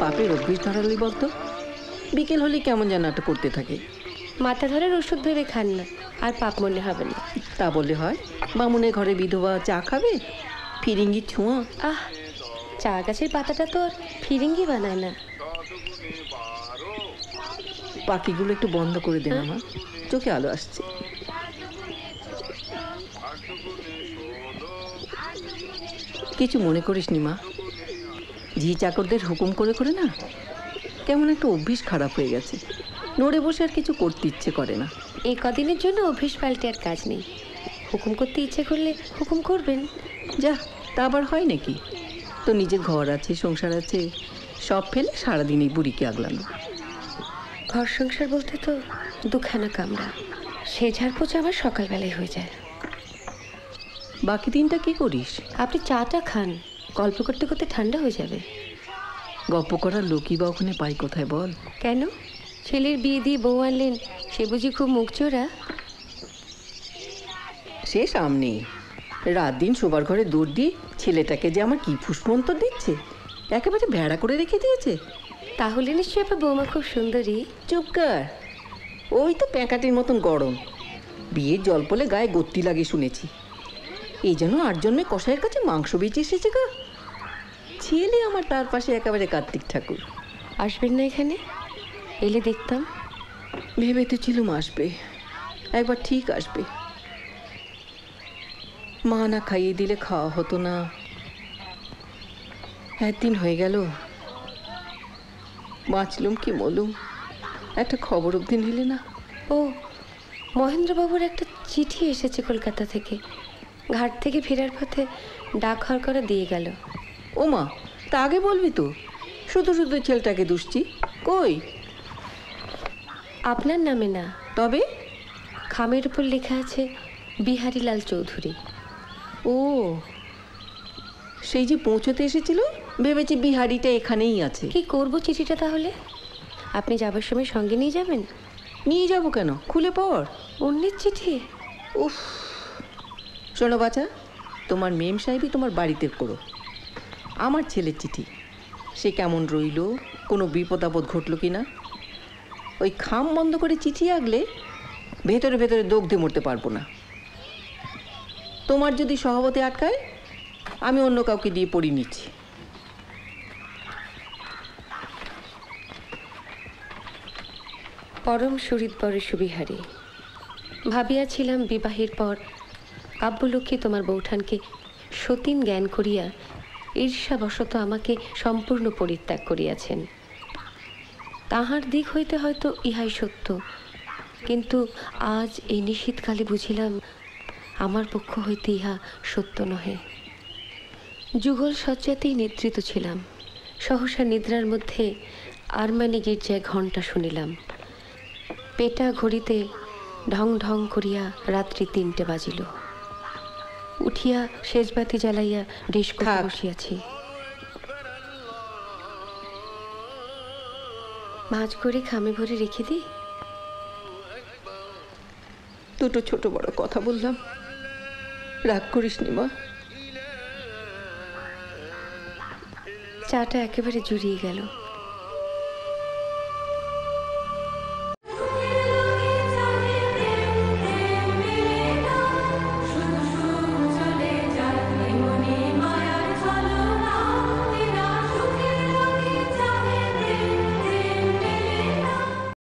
পাপের অভ্যেস ধরালি বলতো? বিকেল হলে কেমন যেন একটা করতে থাকে। মাথা ধরার ওষুধ ভেবে খান না, আর পাপ মনে হবে না। তা বললে হয়? বামুনের ঘরে বিধবা চা খাবে? ফিরিঙ্গি ছোঁয়া। আহ, চা গাছের পাতাটা তো আর ফিরিঙ্গি বানায় না। পাখিগুলো একটু বন্ধ করে দে না মা, চোখে আলো আসছে। কিছু মনে করিস নি মা, ঝি চাকরদের হুকুম করে করে না কেমন একটা অভ্যেস খারাপ হয়ে গেছে। নড়ে বসে আর কিছু করতে ইচ্ছে করে না। এই কদিনের জন্য অভ্যেস পাল্টে আর কাজ নেই। হুকুম করতে ইচ্ছে করলে হুকুম করবেন। যা, তা আবার হয় নাকি? তো নিজের ঘর আছে, সংসার আছে, সব ফেলে সারাদিন এই বুড়িকে আগলানো। ঘর সংসার বলতে তো দুখানা কামরা, সে ঝাড়পোছা আমার সকালবেলায় হয়ে যায়। বাকি দিনটা কি করিস? আপনি চাটা খান, গল্প করতে করতে ঠান্ডা হয়ে যাবে। গপ্প করার লোকই বা ওখানে পাই কোথায় বল? কেন, ছেলের বিয়ে দিয়ে বউ আনলেন, সে বুঝি খুব মুখচোরা? সে সামনে রাত দিন শোবার ঘরে দৌড় দিয়ে ছেলেটাকে যে আমার কি ফুসমন্তর দিচ্ছে, একেবারে ভেড়া করে রেখে দিয়েছে। তাহলে নিশ্চয়ই আপনার বৌমা খুব সুন্দরী। চুপ কর, ওই তো প্যাঁকাটির মতন গরম। বিয়ের জল পলে গায়ে গত্তি লাগে শুনেছি। এই জন্য 8 জন্মে কসাইয়ের কাছে মাংস বেঁচে এসেছে গা। ছেলে আমার তার পাশে একেবারে কার্তিক ঠাকুর। আসবেন না এখানে? এলে দেখতাম। ভেবে তো ছিলুম আসবে, একবার ঠিক আসবে। মা না খাইয়ে দিলে খাওয়া হতো না। একদিন হয়ে গেল, বাঁচলুম কি মলুম, একটা খবর অবধি নিলে না। ও, মহেন্দ্রবাবুর একটা চিঠি এসেছে কলকাতা থেকে। ঘাট থেকে ফেরার পথে ডাক হরকরা দিয়ে গেল। ও মা, তা আগে বলবি তো, শুধু শুধু ছেলেটাকে দুষছি। কই? আপনার নামে না, তবে খামের উপর লেখা আছে বিহারীলাল চৌধুরী। ও, সেই যে পৌঁছতে এসেছিল, ভেবেছি বিহারিটা এখানেই আছে। কি করব চিঠিটা তাহলে? আপনি যাবার সময় সঙ্গে নিয়ে যাবেন? নিয়ে যাব কেন, খুলে পড়। অন্যের চিঠি? উফ, শোনো বাছা, তোমার মেম সাহেবই তোমার বাড়িতে করো। আমার ছেলের চিঠি, সে কেমন রইল, কোনো বিপদ আপদ ঘটল কি না। ওই খাম বন্ধ করে চিঠি আগলে ভেতরে ভেতরে দগ্ধে মরতে পারবো না। তোমার যদি স্বভাবতে আটকায়, আমি অন্য কাউকে দিয়ে পড়ি নিচ্ছি। পরম সুহৃদবরে সুবিহারী, ভাবিয়াছিলাম বিবাহের পর কাব্যলক্ষ্মী তোমার বৌঠানকে সতীন জ্ঞান করিয়া ঈর্ষাবশত আমাকে সম্পূর্ণ পরিত্যাগ করিয়াছেন। তাহার দিক হইতে হয়তো ইহাই সত্য, কিন্তু আজ এই নিশীথকালে বুঝিলাম আমার পক্ষ হইতে ইহা সত্য নহে। যুগল শয্যাতেই নিদ্রিত ছিলাম, সহসা নিদ্রার মধ্যে আরমানি গির্জায় ঘণ্টা শুনিলাম। পেটা ঘড়িতে ঢং ঢং করিয়া রাত্রি 3টে বাজিল। উঠিয়া শেষবাতি জ্বালাইয়া ডিশ করতে বসিয়াছি। ভাঁজ করে খামে ভরে রেখে দিই। দুটো ছোট বড় কথা বললাম, রাগ করিস নি মা। চাটা একেবারে জুড়িয়ে গেল।